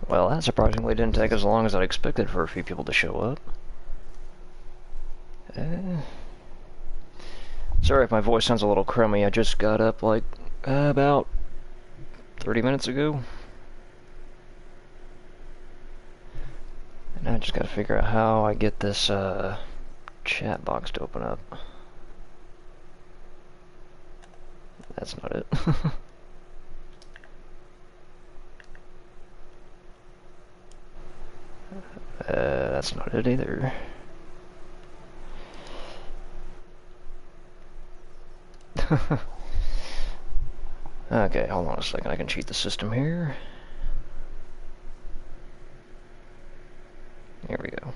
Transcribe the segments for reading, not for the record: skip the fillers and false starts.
Well, that surprisingly didn't take as long as I'd expected for a few people to show up. Sorry if my voice sounds a little crummy. I just got up like about 30 minutes ago. And I just gotta figure out how I get this chat box to open up. That's not it. That's not it either. Okay, hold on a second. I can cheat the system here. Here we go.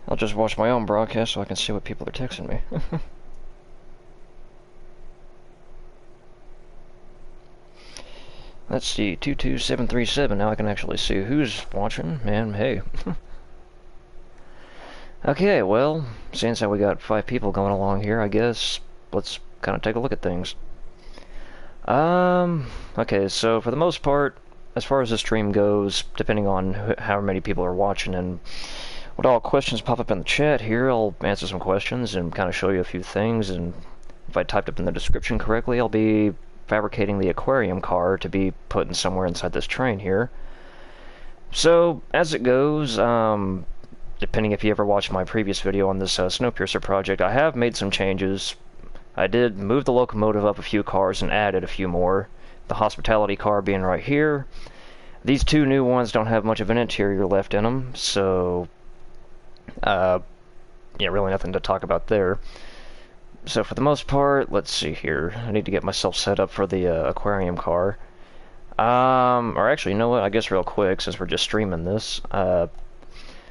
I'll just watch my own broadcast so I can see what people are texting me. Let's see, 22737. Now I can actually see who's watching, and hey. Okay, well, since we got 5 people going along here, I guess let's kind of take a look at things. Okay, so for the most part, as far as the stream goes, depending on how many people are watching and what all questions pop up in the chat here, I'll answer some questions and kind of show you a few things, and if I typed up in the description correctly, I'll be fabricating the Aquarium car to be put in somewhere inside this train here. So, as it goes, depending if you ever watched my previous video on this Snowpiercer project, I have made some changes. I did move the locomotive up a few cars and added a few more. The hospitality car being right here. These 2 new ones don't have much of an interior left in them, so yeah, really nothing to talk about there. So for the most part, let's see here. I need to get myself set up for the Aquarium car. Or actually, you know what? I guess real quick, since we're just streaming this.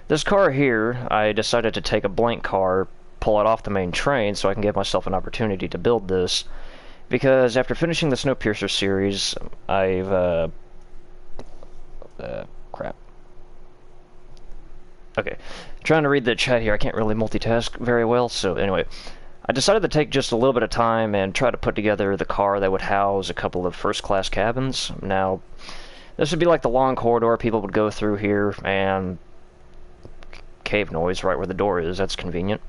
This car here, I decided to take a blank car, pull it off the main train, so I can give myself an opportunity to build this. Because after finishing the Snowpiercer series, I've, crap. Okay, trying to read the chat here, I can't really multitask very well, so anyway. I decided to take just a little bit of time and try to put together the car that would house a couple of first-class cabins. Now, this would be like the long corridor people would go through here, and cave noise right where the door is, that's convenient.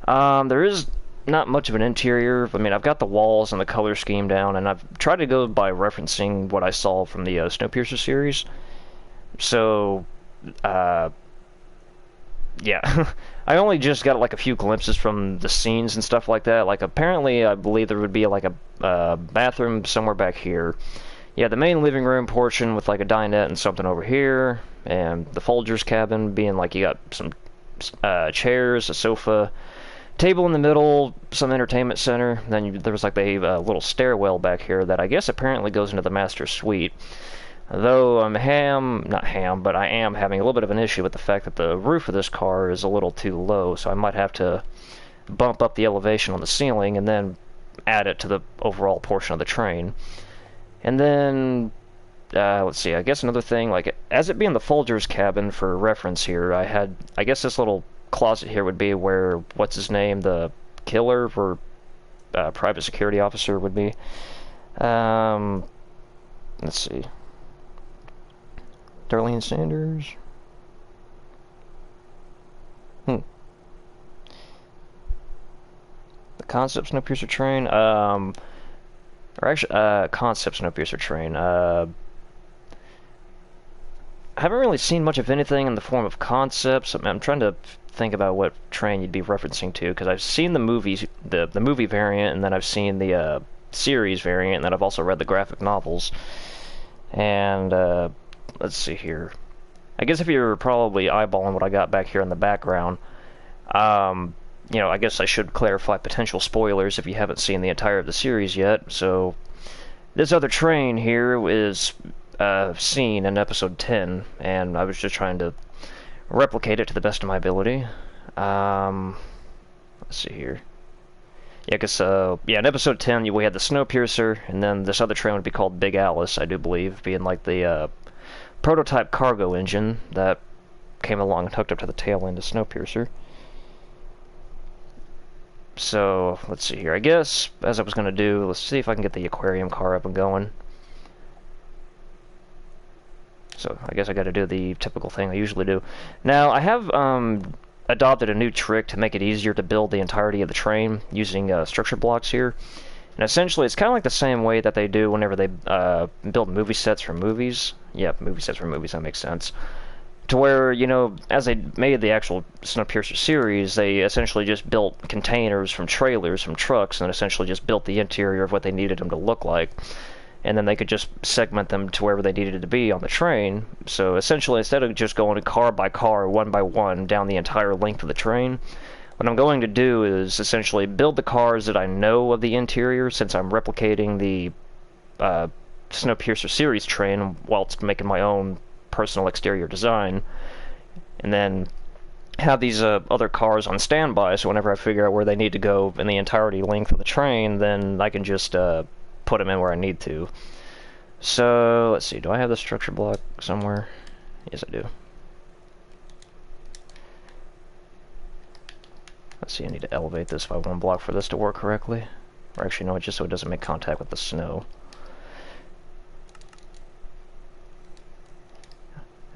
There is not much of an interior. I mean, I've got the walls and the color scheme down, and I've tried to go by referencing what I saw from the Snowpiercer series. So, yeah, I only just got like a few glimpses from the scenes and stuff like that. Like, apparently, I believe there would be like a bathroom somewhere back here. Yeah, the main living room portion with like a dinette and something over here, and the Folgers cabin being like you got some chairs, a sofa, table in the middle, some entertainment center. Then there was like a little stairwell back here that I guess apparently goes into the master suite. Though I am having a little bit of an issue with the fact that the roof of this car is a little too low, so I might have to bump up the elevation on the ceiling and then add it to the overall portion of the train. And then, let's see, I guess another thing, like, as it being the Folgers cabin for reference here, I guess this little closet here would be where, what's his name, the killer for private security officer would be. Let's see. Darlene Sanders. The concept Snowpiercer train. Or actually, concept Snowpiercer train. I haven't really seen much of anything in the form of concepts. I'm trying to think about what train you'd be referencing to, because I've seen the movies, the movie variant, and then I've seen the series variant, and then I've also read the graphic novels. And let's see here. I guess if you're probably eyeballing what I got back here in the background, you know, I guess I should clarify potential spoilers if you haven't seen the entire of the series yet. So, this other train here is seen in episode 10, and I was just trying to replicate it to the best of my ability. Let's see here. Yeah, because, yeah, in episode 10, we had the Snowpiercer, and then this other train would be called Big Alice, I do believe, being like the prototype cargo engine that came along and hooked up to the tail end of Snowpiercer. So, let's see here. I guess, as I was going to do, let's see if I can get the aquarium car up and going. So, I guess I got to do the typical thing I usually do. Now, I have adopted a new trick to make it easier to build the entirety of the train using structure blocks here. And essentially, it's kind of like the same way that they do whenever they build movie sets for movies. Yeah, movie sets for movies, that makes sense. To where, you know, as they made the actual Snowpiercer series, they essentially just built containers from trailers, from trucks, and essentially just built the interior of what they needed them to look like. And then they could just segment them to wherever they needed it to be on the train. So essentially, instead of just going car by car, one by one, down the entire length of the train, what I'm going to do is essentially build the cars that I know of the interior, since I'm replicating the Snowpiercer series train whilst making my own personal exterior design, and then have these other cars on standby, so whenever I figure out where they need to go in the entirety length of the train, then I can just put them in where I need to. So, let's see, do I have the structure block somewhere? Yes, I do. Let's see, I need to elevate this by 1 block for this to work correctly. Or actually, no, just so it doesn't make contact with the snow.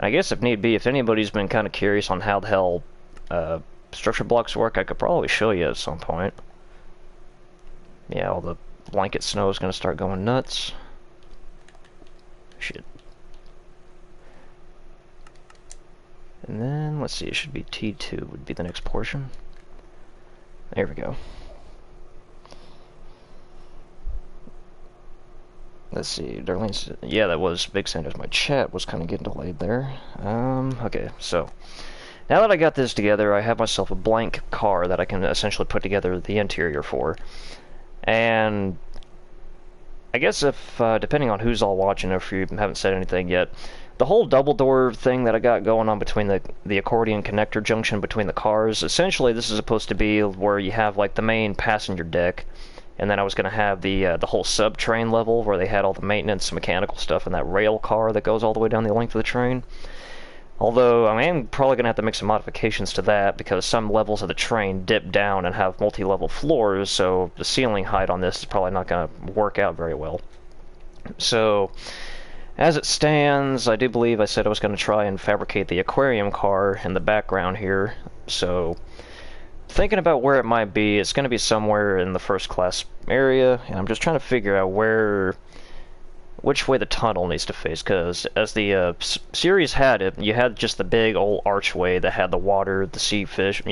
I guess if need be, if anybody's been kind of curious on how the hell structure blocks work, I could probably show you at some point. Yeah, all the blanket snow is going to start going nuts. Shit. And then, let's see, it should be T2 would be the next portion. There we go. Let's see, Darlene's, yeah, that was Big Sanders. My chat was kind of getting delayed there. Okay, so, now that I got this together, I have myself a blank car that I can essentially put together the interior for. And, I guess if, depending on who's all watching, if you haven't said anything yet, the whole double door thing that I got going on between the accordion connector junction between the cars, essentially this is supposed to be where you have, like, the main passenger deck. And then I was going to have the whole sub-train level where they had all the maintenance, mechanical stuff, and that rail car that goes all the way down the length of the train. Although, I am probably going to have to make some modifications to that because some levels of the train dip down and have multi-level floors, so the ceiling height on this is probably not going to work out very well. So, as it stands, I do believe I said I was going to try and fabricate the aquarium car in the background here, so thinking about where it might be, it's going to be somewhere in the first class area, and I'm just trying to figure out which way the tunnel needs to face, because as the series had it, you had just the big old archway that had the water, the sea fish,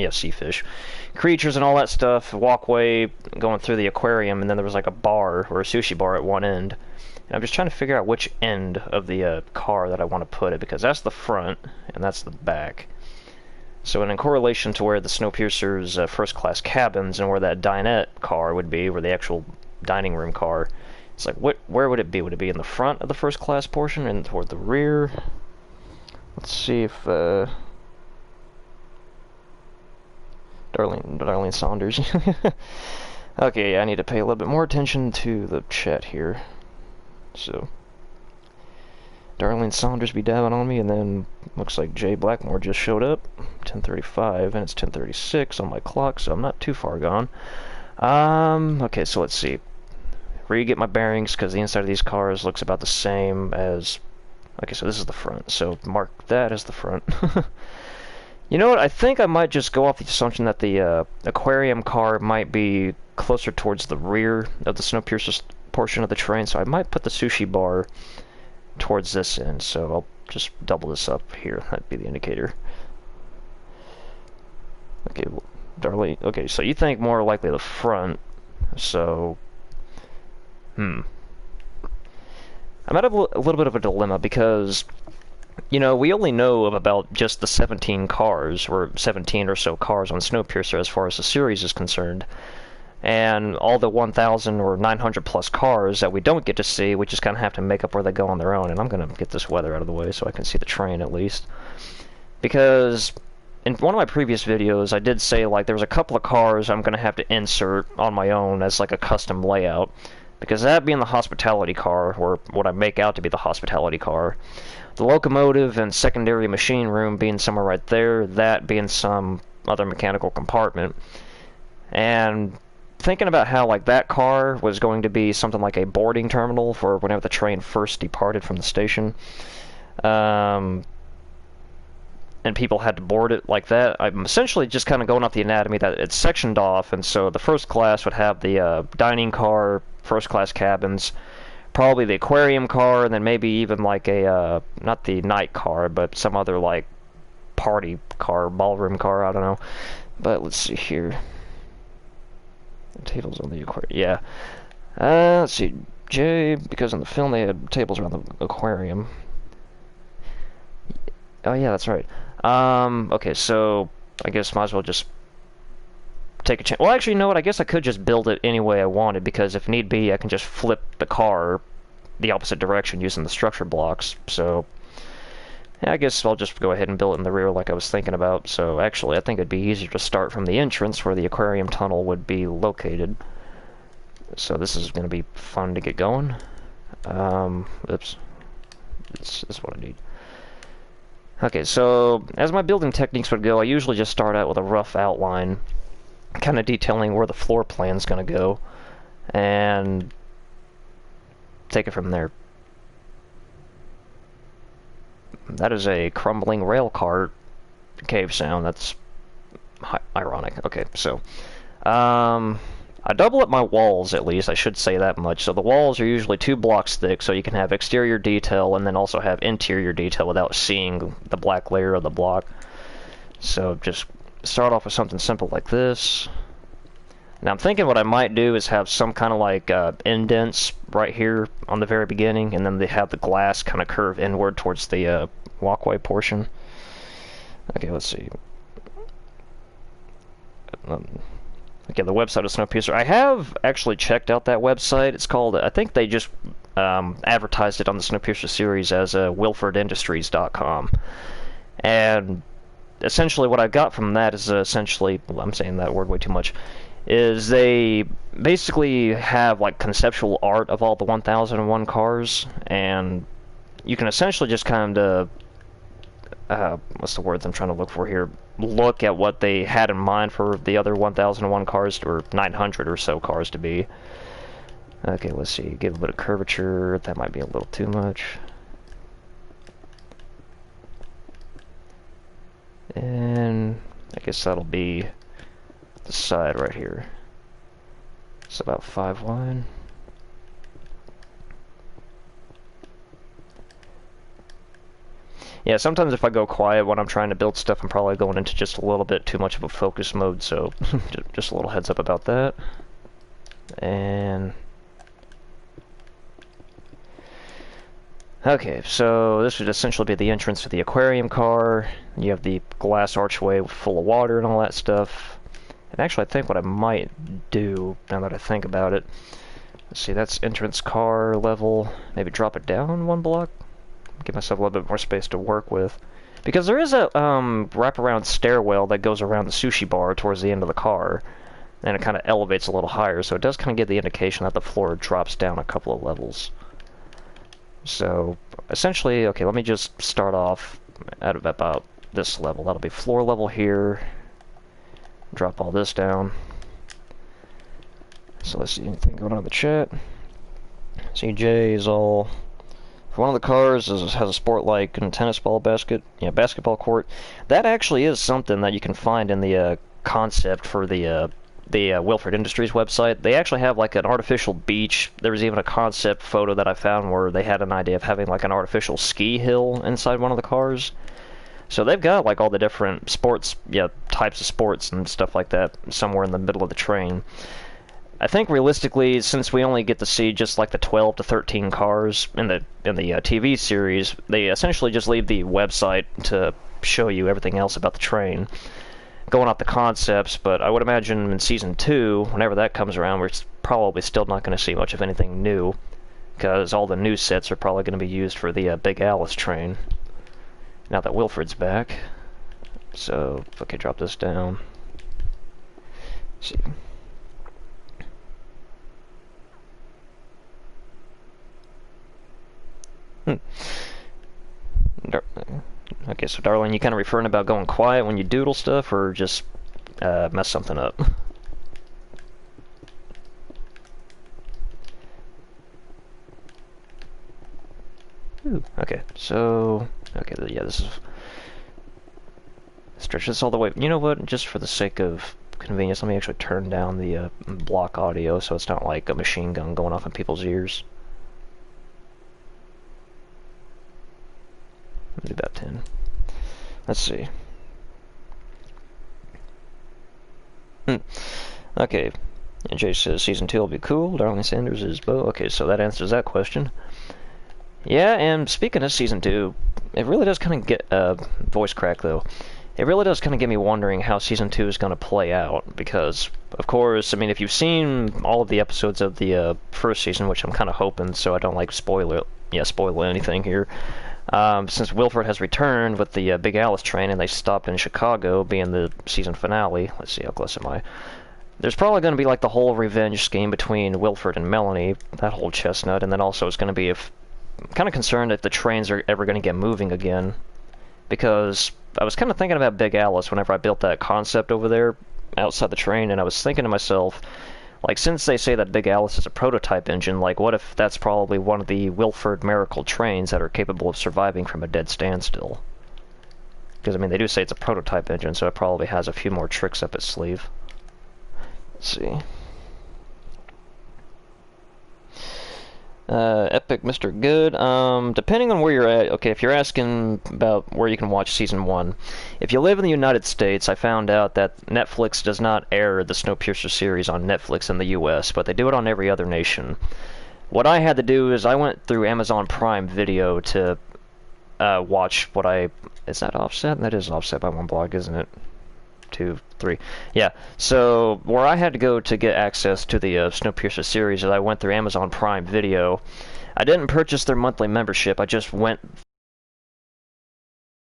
creatures and all that stuff, walkway going through the aquarium, and then there was like a bar, or a sushi bar at one end. And I'm just trying to figure out which end of the car that I want to put it, because that's the front, and that's the back. So in correlation to where the Snowpiercer's first-class cabins and where that dinette car would be, where the actual dining room car, it's like, where would it be? Would it be in the front of the first-class portion and toward the rear? Let's see if, Darlene Saunders. Okay, I need to pay a little bit more attention to the chat here. So, Darlene Saunders be dabbing on me, and then looks like Jay Blackmore just showed up. 10:35, and it's 10:36 on my clock, so I'm not too far gone. Okay, so let's see. Re-get my bearings, because the inside of these cars looks about the same as... Okay, so this is the front, so mark that as the front. You know what, I think I might just go off the assumption that the aquarium car might be closer towards the rear of the Snowpiercer portion of the train, so I might put the sushi bar towards this end, so I'll just double this up here. That'd be the indicator. Okay, well, Darlene, okay, so you think more likely the front, so... I'm at a little bit of a dilemma, because, you know, we only know of about just the 17 cars, or 17 or so cars on Snowpiercer as far as the series is concerned. And all the 1,000 or 900 plus cars that we don't get to see, we just kind of have to make up where they go on their own. And I'm going to get this weather out of the way so I can see the train at least. Because in one of my previous videos, I did say, like, there was a couple of cars I'm going to have to insert on my own as, like, a custom layout. Because that being the hospitality car, or what I make out to be the hospitality car, the locomotive and secondary machine room being somewhere right there, that being some other mechanical compartment. And thinking about how like that car was going to be something like a boarding terminal for whenever the train first departed from the station, and people had to board it like that, I'm essentially just kind of going off the anatomy that it's sectioned off, and so the first class would have the dining car, first class cabins, probably the aquarium car, and then maybe even like a, not the night car, but some other like party car, ballroom car, I don't know. But let's see here. The tables on the aquarium, yeah. Let's see, J, because in the film they had tables around the aquarium. Oh yeah, that's right. Okay, so I guess might as well just take a chance. Well, actually, you know what? I guess I could just build it any way I wanted, because if need be, I can just flip the car the opposite direction using the structure blocks. So, yeah, I guess I'll just go ahead and build it in the rear like I was thinking about. So, actually, I think it'd be easier to start from the entrance where the aquarium tunnel would be located. So this is going to be fun to get going. Oops. This is what I need. Okay, so as my building techniques would go, I usually just start out with a rough outline, kind of detailing where the floor plan's going to go, and take it from there. That is a crumbling rail cart cave sound. That's ironic. Okay, so I double up my walls, at least, I should say that much. So the walls are usually 2 blocks thick, so you can have exterior detail and then also have interior detail without seeing the black layer of the block. So just start off with something simple like this. Now I'm thinking what I might do is have some kind of like indents right here on the very beginning, and then they have the glass kind of curve inward towards the walkway portion. Okay, let's see. Okay, the website of Snowpiercer. I have actually checked out that website. It's called, I think they just advertised it on the Snowpiercer series as WilfordIndustries.com. And essentially what I got from that is essentially, well, I'm saying that word way too much, is they basically have like conceptual art of all the 1001 cars, and you can essentially just kind of what's the words I'm trying to look for here? Look at what they had in mind for the other 1001 cars, or 900 or so cars to be. Okay, let's see. Give a bit of curvature. That might be a little too much. And I guess that'll be the side right here. It's about 5 wide. Yeah, sometimes if I go quiet when I'm trying to build stuff, I'm probably going into just a little bit too much of a focus mode, so just a little heads up about that. And okay, so this would essentially be the entrance to the aquarium car. You have the glass archway full of water and all that stuff. And actually, I think what I might do, now that I think about it, let's see, that's entrance car level. Maybe drop it down 1 block. Give myself a little bit more space to work with. Because there is a wraparound stairwell that goes around the sushi bar towards the end of the car. And it kind of elevates a little higher, so it does kind of give the indication that the floor drops down a couple of levels. So, essentially, okay, let me just start off at about this level. That'll be floor level here. Drop all this down. So let's see anything going on in the chat. CJ is all... One of the cars has a sport-like and tennis ball basket, basketball court. That actually is something that you can find in the concept for the Wilford Industries website. They actually have like an artificial beach. There was even a concept photo that I found where they had an idea of having like an artificial ski hill inside one of the cars. So they've got like all the different sports, types of sports and stuff like that somewhere in the middle of the train. I think realistically, since we only get to see just like the 12 to 13 cars in the TV series, they essentially just leave the website to show you everything else about the train, going off the concepts. But I would imagine in season 2, whenever that comes around, we're probably still not going to see much of anything new, because all the new sets are probably going to be used for the Big Alice train. Now that Wilford's back, so okay, drop this down. Let's see. Okay, so Darlene, you kind of referring about going quiet when you doodle stuff, or just mess something up? Woo! Okay, so... Okay, yeah, this is... Stretch this all the way. You know what? Just for the sake of convenience, let me actually turn down the block audio so it's not like a machine gun going off in people's ears. Let me do about 10. Let's see. Okay. And Jay says Season 2 will be cool. Darling Sanders is Bo. Okay, so that answers that question. Yeah, and speaking of Season 2, it really does kind of get... voice crack, though. It really does kind of get me wondering how Season 2 is going to play out, because, of course, I mean, if you've seen all of the episodes of the first season, which I'm kind of hoping, so I don't, like, spoil anything here, since Wilford has returned with the Big Alice train, and they stopped in Chicago, being the season finale. Let's see, how close am I? There's probably going to be, like, the whole revenge scheme between Wilford and Melanie, that whole chestnut, and then also it's going to be I'm kind of concerned if the trains are ever going to get moving again, because I was kind of thinking about Big Alice whenever I built that concept over there outside the train, and I was thinking to myself, like, since they say that Big Alice is a prototype engine, like, what if that's probably one of the Wilford Miracle trains that are capable of surviving from a dead standstill? Because, I mean, they do say it's a prototype engine, so it probably has a few more tricks up its sleeve. Let's see. Epic Mr. Good. Depending on where you're at, okay, if you're asking about where you can watch Season 1, if you live in the United States, I found out that Netflix does not air the Snowpiercer series on Netflix in the US, but they do it on every other nation. What I had to do is I went through Amazon Prime Video to watch what I... Is that offset? That is offset by one block, isn't it? 2, 3. Yeah, so where I had to go to get access to the Snowpiercer series is I went through Amazon Prime Video. I didn't purchase their monthly membership, I just went